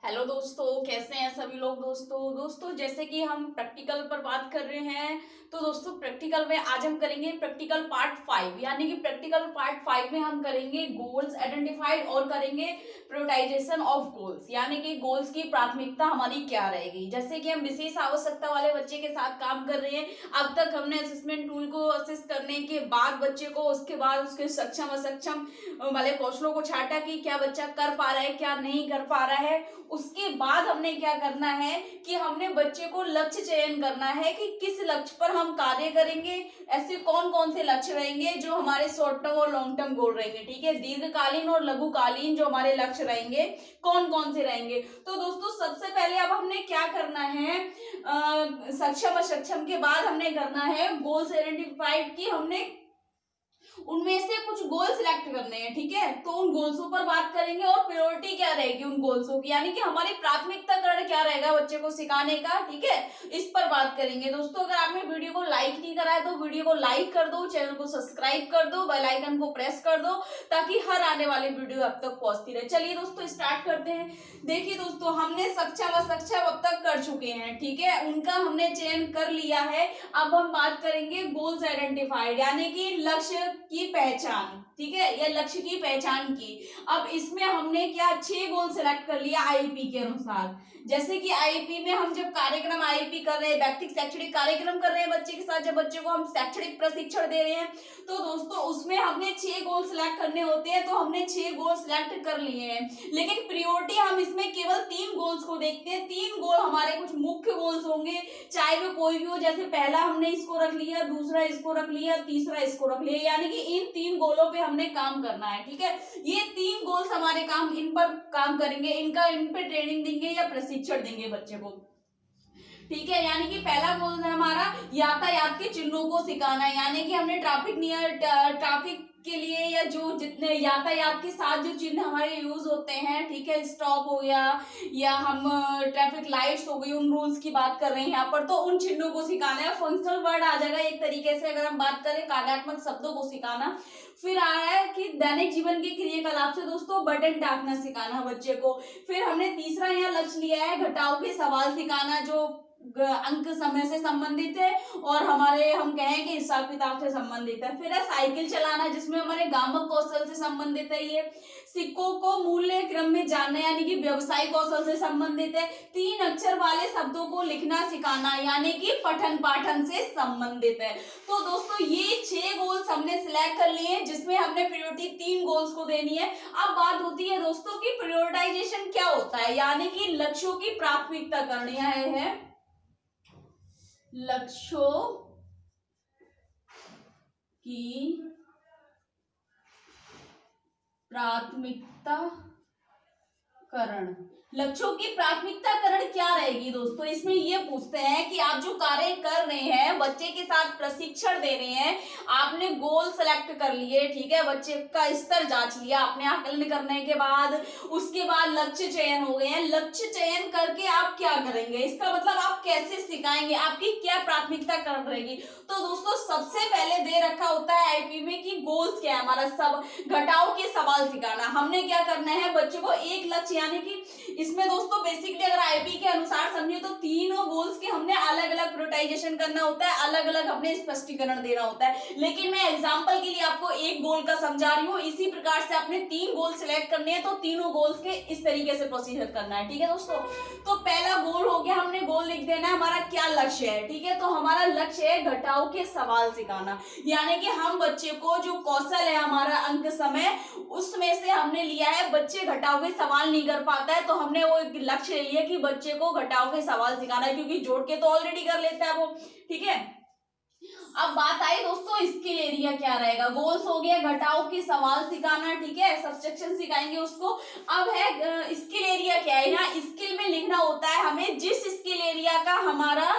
Hello दोस्तों, कैसे हैं सभी लोग। दोस्तों जैसे कि हम प्रैक्टिकल पर बात कर रहे हैं, तो दोस्तों प्रैक्टिकल में आज हम करेंगे प्रैक्टिकल पार्ट 5। यानी कि प्रैक्टिकल पार्ट 5 में हम करेंगे गोल्स आइडेंटिफाइड और करेंगे प्रायोरिटाइजेशन ऑफ गोल्स। यानी कि गोल्स की प्राथमिकता हमारी क्या रहेगी। जैसे कि हम विशेष आवश्यकता वाले बच्चे के साथ काम कर रहे हैं। अब तक हमने असेसमेंट टूल को असेस करने के बाद बच्चे को, उसके बाद उसके सक्षम अक्षम वाले कौशलों को छाटा कि क्या बच्चा कर पा रहा है, क्या नहीं कर पा रहा है। उसके बाद हमने क्या करना है कि हमने बच्चे को लक्ष्य चयन करना है कि किस लक्ष्य पर हम कार्य करेंगे। ऐसे कौन कौन से लक्ष्य रहेंगे जो हमारे शॉर्ट टर्म और लॉन्ग टर्म गोल रहेंगे। ठीक है, दीर्घकालीन और लघुकालीन जो हमारे लक्ष्य रहेंगे कौन कौन से रहेंगे। तो दोस्तों सबसे पहले अब हमने क्या करना है, सक्षम अक्षम के बाद हमने करना है गोल्स आइडेंटिफाइड की हमने उनमें से कुछ गोल सिलेक्ट करने हैं। ठीक है, तो उन गोल्सों पर बात करेंगे और प्रायोरिटी क्या रहेगी उन गोल्सों की, यानी कि हमारी प्राथमिकताकरण क्या रहेगा बच्चे को सिखाने का। ठीक है, इस पर बात करेंगे। दोस्तों अगर आपने वीडियो को लाइक नहीं करा है तो वीडियो को लाइक कर दो, चैनल को सब्सक्राइब कर दो, बेल आइकन को प्रेस कर दो ताकि हर आने वाली वीडियो अब तक पहुंचती रहे। चलिए दोस्तों स्टार्ट करते हैं। देखिए दोस्तों, हमने सक्षम असक्षम अब तक कर चुके हैं। ठीक है, उनका हमने चयन कर लिया है। अब हम बात करेंगे गोल्स आइडेंटिफाइड, यानी कि लक्ष्य की पहचान। ठीक है, या लक्ष्य की पहचान की। अब इसमें हमने क्या 6 गोल सेलेक्ट कर लिया आईपी के अनुसार। जैसे कि आईपी में हम जब कार्यक्रम आईपी कर रहे हैं, व्यक्तिगत शैक्षणिक कार्यक्रम कर रहे हैं बच्चे के साथ, जब बच्चे को हम शैक्षणिक प्रशिक्षण दे रहे हैं, तो दोस्तों उसमें हमने 6 गोल सिलेक्ट करने होते हैं। तो हमने 6 गोल सिलेक्ट कर लिए हैं, लेकिन प्रियोरिटी हम इसमें केवल 3 गोल्स को देखते हैं। 3 गोल हमारे कुछ मुख्य गोल्स होंगे, चाहे वो कोई भी हो। जैसे पहला हमने इसको रख लिया, दूसरा इसको रख लिया, तीसरा इसको रख लिया, यानी कि इन 3 गोलों पे हमने काम करना है। ठीक है, ये 3 गोल्स हमारे काम, इन पर काम करेंगे, इन पे ट्रेनिंग देंगे या प्रशिक्षण देंगे बच्चे को। ठीक है, यानी कि पहला गोल है हमारा यातायात के चिन्हों को सिखाना है। यानी कि हमने ट्रैफिक के लिए या जो जितने यातायात के साथ जो चिन्ह हमारे यूज होते हैं, ठीक है, स्टॉप हो गया या हम ट्रैफिक लाइट्स हो गई, उन रूल्स की बात कर रहे हैं यहाँ पर, तो उन चिन्हों को सिखाना है। फंक्शनल वर्ड आ जाएगा एक तरीके से, अगर हम बात करें कार्यात्मक शब्दों को सिखाना। फिर आया है कि दैनिक जीवन के क्रियाकलाप से दोस्तों बटन टाकना सिखाना बच्चे को। फिर हमने तीसरा यहाँ लक्ष्य लिया है घटाव के सवाल सिखाना, जो अंक समय से संबंधित है और हमारे हम कहें कि हिसाब किताब से संबंधित है। फिर है साइकिल चलाना, जिसमें हमारे गामक कौशल से संबंधित है। ये सिक्कों को मूल्य क्रम में जानना, यानी कि व्यवसायिक कौशल से संबंधित है। 3 अक्षर वाले शब्दों को लिखना सिखाना, यानी कि पठन पाठन से संबंधित है। तो दोस्तों ये 6 गोल्स हमने सिलेक्ट कर लिए हैं, जिसमें हमने प्रायोरिटी 3 गोल्स को देनी है। अब बात होती है दोस्तों की प्रायोरिटाइजेशन क्या होता है, यानी कि लक्ष्यों की प्राथमिकता करनी है लक्ष्यों की प्राथमिकताकरण। लक्ष्यों की प्राथमिकताकरण क्या रहेगी दोस्तों, इसमें ये पूछते हैं कि आप जो कार्य कर रहे हैं, बच्चे के साथ प्रशिक्षण दे रहे हैं, आपने गोल सेलेक्ट कर लिए। ठीक है, बच्चे का स्तर जांच लिया आपने आकलन करने के बाद, उसके बाद लक्ष्य चयन हो गए हैं। लक्ष्य चयन करके आप क्या करेंगे, इसका मतलब आप कैसे सिखाएंगे, आपकी क्या प्राथमिकताकरण रहेगी। तो दोस्तों सबसे पहले दे रखा होता है आईपी में कि गोल्स क्या है हमारा, सब घटाव के सवाल सिखाना। हमने क्या करना है बच्चों को एक लक्ष्य, यानी कि इसमें दोस्तों बेसिकली अगर आईपी के अनुसार समझे तो तीनों गोल्स के हमने अलग अलग प्रायोरिटाइजेशन करना होता है, अलग अलग हमने स्पष्टीकरण देना होता है। लेकिन मैं एग्जांपल के लिए आपको एक गोल का समझा रही हूँ। इसी प्रकार से आपने 3 गोल सिलेक्ट करने हैं, तो तीनों गोल्स के इस तरीके से प्रोसीजर करना है। ठीक है दोस्तों, तो पहला गोल हो गया, हमने गोल लिख देना है हमारा क्या लक्ष्य है। ठीक है, तो हमारा लक्ष्य है घटाव के सवाल सिखाना, यानी कि हम बच्चे को जो कौशल है हमारा अंक समय, उसमें से हमने लिया है बच्चे घटाव के सवाल नहीं कर पाता है, तो हमने वो एक लक्ष्य ले लिया कि बच्चे को घटाव के सवाल सिखाना है, क्योंकि जोड़ के तो ऑलरेडी कर लेता है वो। ठीक है, अब बात आई दोस्तों स्किल एरिया क्या रहेगा। गोल्स हो गया घटाव के सवाल सिखाना, ठीक है, सब्सट्रैक्शन सिखाएंगे उसको। अब है स्किल एरिया क्या है, यहाँ स्किल में लिखना होता है हमें जिस स्किल एरिया का हमारा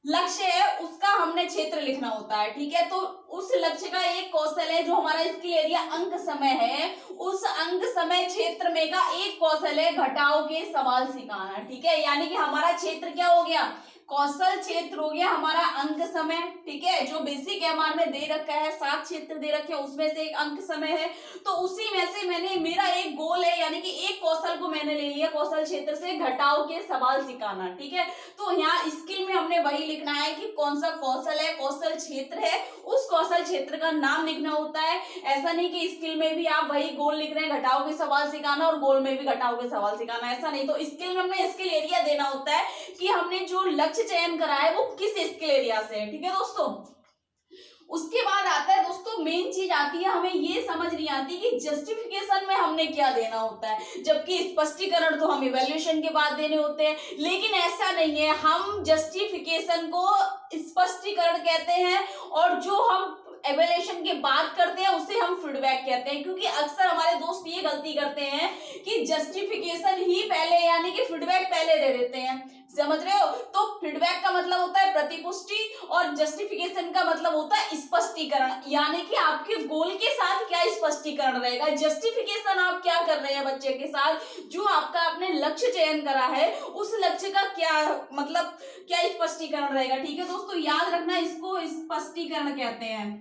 लक्ष्य है उसका हमने क्षेत्र लिखना होता है। ठीक है, तो उस लक्ष्य का एक कौशल है जो हमारा स्किल एरिया अंक समय है, उस अंक समय क्षेत्र में का एक कौशल है घटाव के सवाल सिखाना। ठीक है, यानी कि हमारा क्षेत्र क्या हो गया, कौशल क्षेत्र हो गया हमारा अंक समय। ठीक है, जो बेसिक एमआर में दे रखा है 7 क्षेत्र दे रखे हैं, उसमें से एक अंक समय है। तो उसी में से मैंने मेरा एक गोल है, यानी कि एक कौशल को मैंने ले लिया कौशल क्षेत्र से, घटाव के सवाल सिखाना। ठीक है, तो यहाँ स्किल में हमने वही लिखना है कि कौन सा कौशल है, कौशल क्षेत्र है, उस कौशल क्षेत्र का नाम लिखना होता है। ऐसा नहीं कि स्किल में भी आप वही गोल लिख रहे हैं, घटाव के सवाल सिखाना, और गोल में भी घटाव के सवाल सिखाना, ऐसा नहीं। तो स्किल में हमने स्किल एरिया देना होता है कि हमने जो लक्ष्य चयन करा है वो किस स्किल एरिया से है। ठीक है दोस्तों, उसके बाद आता है दोस्तों मेन चीज आती है, हमें ये समझ नहीं आती कि जस्टिफिकेशन में हमने क्या देना होता है, जबकि स्पष्टीकरण तो हम इवैल्यूएशन के बाद देने होते हैं। लेकिन ऐसा नहीं है, हम जस्टिफिकेशन को स्पष्टीकरण कहते हैं और जो हम एवेल्यूएशन की बात करते हैं उसे हम फीडबैक कहते हैं। क्योंकि अक्सर हमारे दोस्त ये गलती करते हैं कि जस्टिफिकेशन ही पहले यानी कि फीडबैक पहले दे देते हैं, समझ रहे हो। तो फीडबैक का मतलब होता है प्रतिपुष्टि और जस्टिफिकेशन का मतलब होता है स्पष्टीकरण, यानी कि आपके गोल के साथ क्या स्पष्टीकरण रहेगा। जस्टिफिकेशन आप क्या कर रहे हैं बच्चे के साथ, जो आपका आपने लक्ष्य चयन करा है उस लक्ष्य का क्या मतलब क्या स्पष्टीकरण रहेगा। ठीक है दोस्तों, याद रखना इसको स्पष्टीकरण कहते हैं,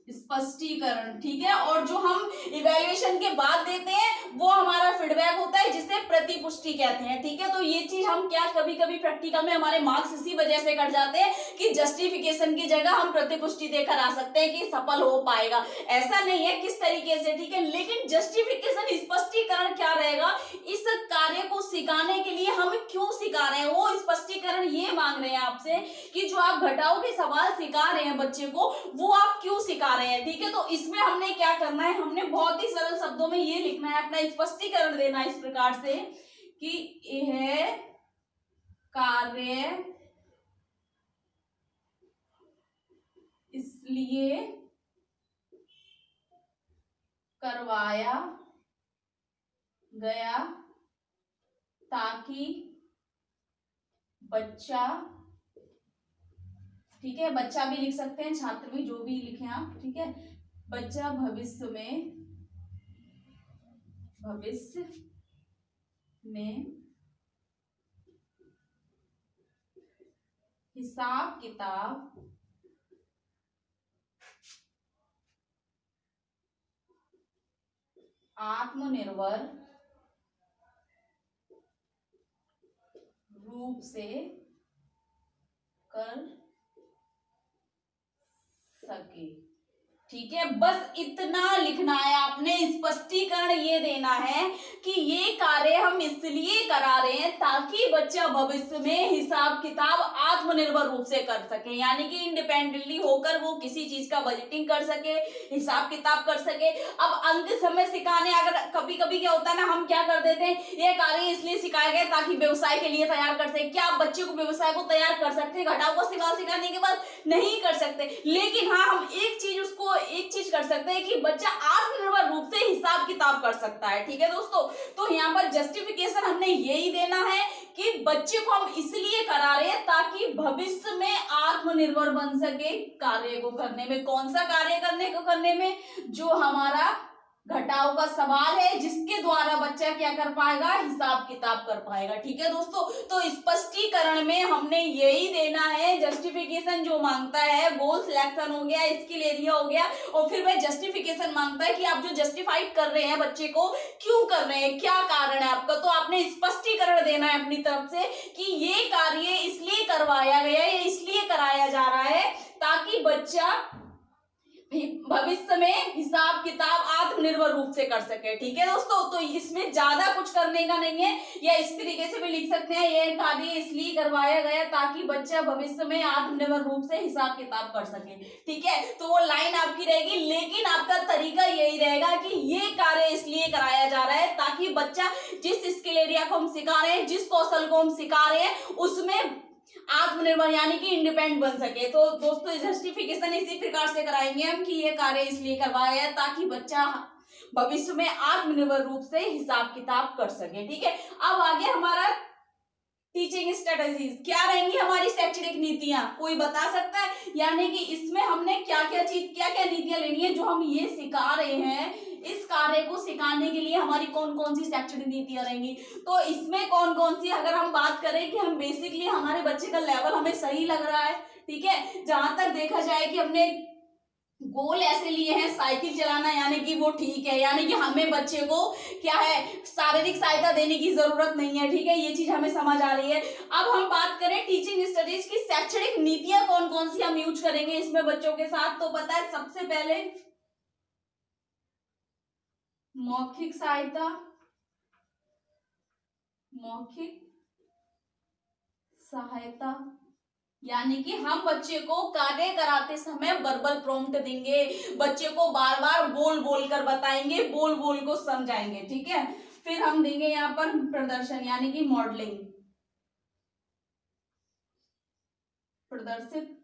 स्पष्टीकरण। ठीक है, और जो हम इवैल्यूएशन के बाद देते हैं वो हमारा फीडबैक होता है जिसे प्रतिपुष्टि कहते हैं। ठीक है, तो ये चीज हम क्या कभी कभी प्रैक्टिकल में हमारे मार्क्स इसी वजह से कट जाते हैं कि जस्टिफिकेशन की जगह हम प्रतिपुष्टि देकर आ सकते हैं कि सफल हो पाएगा, ऐसा नहीं है किस तरीके से। ठीक है, लेकिन जस्टिफिकेशन स्पष्टीकरण क्या रहेगा, इस कार्य को सिखाने के लिए हम क्यों सिखा रहे हैं, वो स्पष्टीकरण ये मांग रहे हैं आपसे कि जो आप घटाओ के सवाल सिखा रहे हैं बच्चे को वो आप क्यों सिखा रहे हैं। ठीक है, तो इसमें हमने क्या करना है, हमने बहुत ही सरल शब्दों में ये लिखना है, अपना स्पष्टीकरण देना है इस प्रकार से कि यह कार्य इसलिए करवाया गया ताकि बच्चा, ठीक है, बच्चा भी लिख सकते हैं, छात्र भी, जो भी लिखें आप। ठीक है, बच्चा भविष्य में हिसाब किताब आत्मनिर्भर रूप से कर सके। ठीक है, बस इतना लिखना है आपने, स्पष्टीकरण ये देना है कि ये कार्य हम इसलिए करा रहे हैं ताकि बच्चा भविष्य में हिसाब किताब आत्मनिर्भर रूप से कर सके, यानी कि इंडिपेंडेंटली होकर वो किसी चीज का बजटिंग कर सके, हिसाब किताब कर सके। अब अंत समय सिखाने, अगर कभी कभी क्या होता है ना, हम क्या कर देते हैं, ये कार्य इसलिए सिखाया गया ताकि व्यवसाय के लिए तैयार कर सके। क्या आप बच्चे को व्यवसाय को तैयार कर सकते हैं घटाव का सवाल सिखाने के बाद? नहीं कर सकते। लेकिन हाँ, हम एक चीज कर सकते हैं कि बच्चा आत्मनिर्भर रूप से हिसाब किताब कर सकता है। ठीक है दोस्तों, तो यहाँ पर जस्टिफिकेशन हमने यही देना है कि बच्चे को हम इसलिए करा रहे हैं ताकि भविष्य में आत्मनिर्भर बन सके कार्य को करने में। कौन सा कार्य करने में? जो हमारा घटाव का सवाल है, जिसके द्वारा बच्चा क्या कर पाएगा, हिसाब किताब कर पाएगा। ठीक है दोस्तों, तो स्पष्टीकरण में हमने यही देना है। जस्टिफिकेशन जो मांगता है, गोल सिलेक्शन हो गया, स्किल एरिया हो गया, और फिर वह जस्टिफिकेशन मांगता है कि आप जो जस्टिफाइड कर रहे हैं बच्चे को, क्यों कर रहे हैं, क्या कारण है आपका। तो आपने स्पष्टीकरण देना है अपनी तरफ से कि ये कार्य इसलिए करवाया गया, ये इसलिए कराया जा रहा है ताकि बच्चा भविष्य में हिसाब किताब आत्मनिर्भर रूप से कर सके। ठीक है दोस्तों, तो इसमें ज्यादा कुछ करने का नहीं है, या इस तरीके से भी लिख सकते हैं, यह कार्य इसलिए करवाया गया ताकि बच्चा भविष्य में आत्मनिर्भर रूप से हिसाब किताब कर सके। ठीक है, तो वो लाइन आपकी रहेगी, लेकिन आपका तरीका यही रहेगा कि ये कार्य इसलिए कराया जा रहा है ताकि बच्चा जिस स्किल एरिया को हम सिखा रहे हैं, जिस कौशल को हम सिखा रहे हैं, उसमें आत्मनिर्भर यानी कि इंडिपेंडेंट बन सके। तो दोस्तों जस्टिफिकेशन इसी प्रकार से कराएंगे हम कि ये कार्य इसलिए करवाया है ताकि बच्चा भविष्य में आत्मनिर्भर रूप से हिसाब किताब कर सके। ठीक है, अब आगे हमारा टीचिंग स्ट्रेटजीज क्या रहेंगी, हमारी शैक्षणिक नीतियां, कोई बता सकता है? यानी कि इसमें हमने क्या क्या नीतियां लेनी है, जो हम ये सिखा रहे हैं, इस कार्य को सिखाने के लिए हमारी कौन कौन सी शैक्षणिक नीतियां रहेंगी। तो इसमें कौन कौन सी, अगर हम बात करें कि हम बेसिकली हमारे बच्चे का लेवल हमें सही लग रहा है, ठीक है, जहां तक देखा जाए कि हमने गोल ऐसे लिए हैं साइकिल चलाना यानी कि वो ठीक है, यानी कि हमें बच्चे को क्या है शारीरिक सहायता देने की जरूरत नहीं है, ठीक है, ये चीज हमें समझ आ रही है। अब हम बात करें टीचिंग स्टडीज की शैक्षणिक नीतियां कौन कौन सी हम यूज करेंगे इसमें बच्चों के साथ, तो पता है सबसे पहले मौखिक सहायता, मौखिक सहायता यानी कि हम बच्चे को कार्य कराते समय वर्बल प्रॉम्प्ट देंगे, बच्चे को बार बार बोल बोल कर बताएंगे, बोल बोल को समझाएंगे, ठीक है। फिर हम देंगे यहाँ पर प्रदर्शन यानी कि मॉडलिंग, प्रदर्शित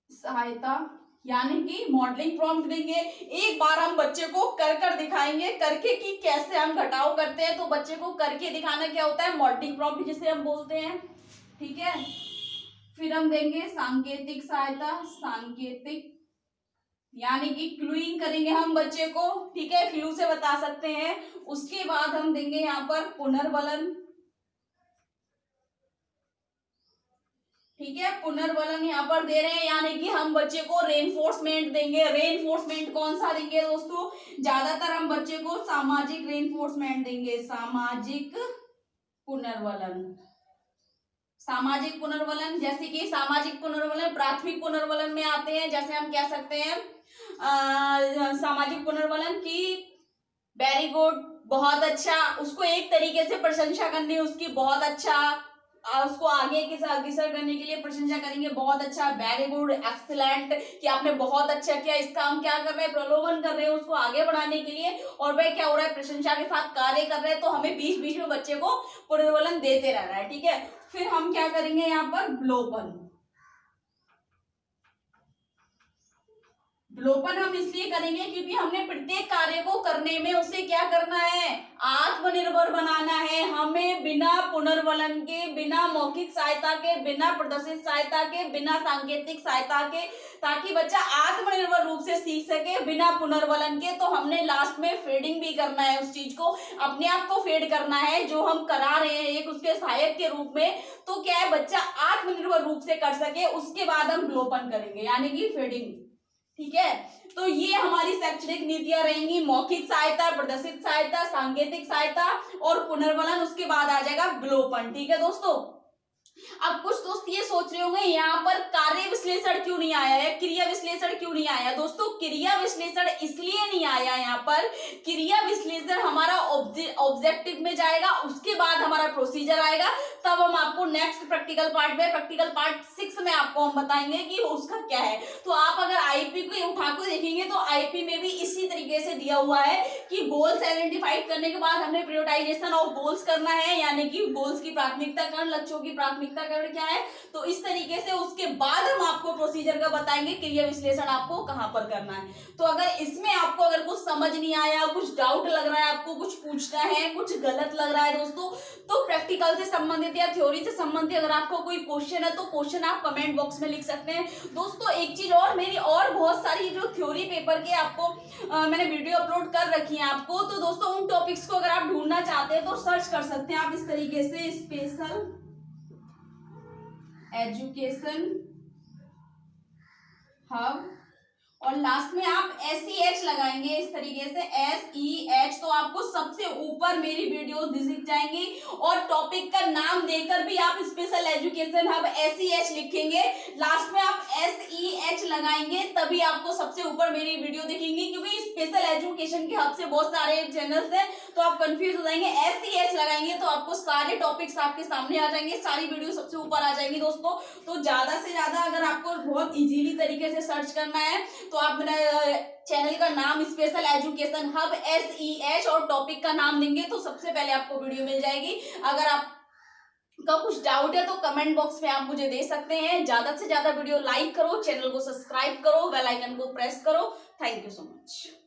सहायता यानी कि मॉडलिंग प्रॉम्प्ट देंगे। एक बार हम बच्चे को कर कर दिखाएंगे करके कि कैसे हम घटाव करते हैं, तो बच्चे को करके दिखाना क्या होता है, मॉडलिंग प्रॉम्प्ट जिसे हम बोलते हैं, ठीक है। फिर हम देंगे सांकेतिक सहायता, सांकेतिक यानी कि क्लूइंग करेंगे हम बच्चे को, ठीक है, क्लू से बता सकते हैं। उसके बाद हम देंगे यहाँ पर पुनर्बलन, ठीक है, पुनर्बलन यहाँ पर दे रहे हैं यानी कि हम बच्चे को रेनफोर्समेंट देंगे। रेनफोर्समेंट कौन सा देंगे दोस्तों, ज्यादातर हम बच्चे को सामाजिक रेनफोर्समेंट देंगे, सामाजिक पुनर्बलन। सामाजिक पुनर्बलन जैसे कि सामाजिक पुनर्बलन प्राथमिक पुनर्बलन में आते हैं, जैसे हम कह सकते हैं सामाजिक पुनर्बलन की वेरी गुड, बहुत अच्छा, उसको एक तरीके से प्रशंसा करनी उसकी, बहुत अच्छा, उसको आगे के साथ अग्रसर करने के लिए प्रशंसा करेंगे, बहुत अच्छा, वेरी गुड, एक्सीलेंट, कि आपने बहुत अच्छा किया, इसका हम क्या कर रहे हैं, प्रलोभन कर रहे हैं उसको आगे बढ़ाने के लिए, और वह क्या हो रहा है, प्रशंसा के साथ कार्य कर रहे हैं, तो हमें बीच बीच में बच्चे को पुनर्बलन देते रहना है, ठीक है। फिर हम क्या करेंगे यहाँ पर विलोपन, विलोपन हम इसलिए करेंगे क्योंकि हमने प्रत्येक कार्य को करने में उसे क्या करना है, आत्मनिर्भर बनाना है, हमें बिना पुनर्बलन के, बिना मौखिक सहायता के, बिना प्रदर्शित सहायता के, बिना सांकेतिक सहायता के, ताकि बच्चा आत्मनिर्भर रूप से सीख सके बिना पुनर्बलन के। तो हमने लास्ट में फेडिंग भी करना है, उस चीज को अपने आप को फेड करना है जो हम करा रहे हैं एक उसके सहायक के रूप में, तो क्या है बच्चा आत्मनिर्भर रूप से कर सके, उसके बाद हम विलोपन करेंगे यानी कि फेडिंग, ठीक है। तो ये हमारी शैक्षणिक नीतियां रहेंगी, मौखिक सहायता, प्रदर्शित सहायता, सांकेतिक सहायता और पुनर्बलन, उसके बाद आ जाएगा विलोपन, ठीक है दोस्तों। अब कुछ दोस्त ये सोच रहे होंगे यहाँ पर कार्य विश्लेषण क्यों नहीं आया है, क्रिया विश्लेषण क्यों नहीं आया। दोस्तों क्रिया विश्लेषण इसलिए नहीं आया यहाँ पर, क्रिया विश्लेषण हमारा ऑब्जेक्टिव में जाएगा, उसके बाद हमारा प्रोसीजर आएगा, तब हम आपको नेक्स्ट प्रैक्टिकल पार्ट में, प्रैक्टिकल पार्ट 6 में आपको हम बताएंगे कि उसका क्या है। तो आप अगर आईपी को उठा कर देखेंगे तो आईपी में भी इसी तरीके से दिया हुआ है कि गोल्स आइडेंटिफाइड करने के बाद हमने प्रायोरिटाइजेशन ऑफ गोल्स करना है, यानी कि गोल्स की प्राथमिकताकरण, लक्ष्यों की प्राथमिकताकरण क्या है, तो इस तरीके से उसके बाद हम आपको प्रोसीजर का बताएंगे क्रिया विश्लेषण आपको कहां पर करना है। तो अगर इसमें आपको अगर कुछ समझ नहीं आया, कुछ डाउट लग रहा है, आपको कुछ पूछना है, कुछ गलत लग रहा है दोस्तों, तो प्रैक्टिकल से संबंधित या थ्योरी से संबंधित अगर आपको कोई क्वेश्चन है तो क्वेश्चन आप कमेंट बॉक्स में लिख सकते हैं। दोस्तों एक चीज और, मेरी और बहुत सारी जो थ्योरी पेपर के आपको मैंने वीडियो अपलोड कर रखी है आपको, तो दोस्तों उन टॉपिक्स को अगर आप ढूंढना चाहते हैं तो सर्च कर सकते हैं आप इस तरीके से, स्पेशल एजुकेशन हब, और लास्ट में आप SEH लगाएंगे इस तरीके से, SEH, तो आपको सबसे ऊपर मेरी वीडियो दिख जाएंगी, और टॉपिक का नाम देकर भी आप स्पेशल एजुकेशन हब SEH लिखेंगे, लास्ट में आप SEH लगाएंगे, तभी आपको सबसे ऊपर मेरी वीडियो दिखेंगी, क्योंकि स्पेशल एजुकेशन के हब से बहुत सारे चैनल्स हैं तो आप कंफ्यूज हो जाएंगे। SEH लगाएंगे तो आपको सारे टॉपिक्स आपके सामने आ जाएंगे, सारी वीडियो सबसे ऊपर आ जाएंगी दोस्तों। तो ज्यादा से ज्यादा अगर आपको बहुत इजीली तरीके से सर्च करना है तो आप मेरा चैनल का नाम स्पेशल एजुकेशन हब SEH और टॉपिक का नाम देंगे तो सबसे पहले आपको वीडियो मिल जाएगी। अगर आप का कुछ डाउट है तो कमेंट बॉक्स में आप मुझे दे सकते हैं। ज्यादा से ज्यादा वीडियो लाइक करो, चैनल को सब्सक्राइब करो, बेल आइकन को प्रेस करो। Thank you so much.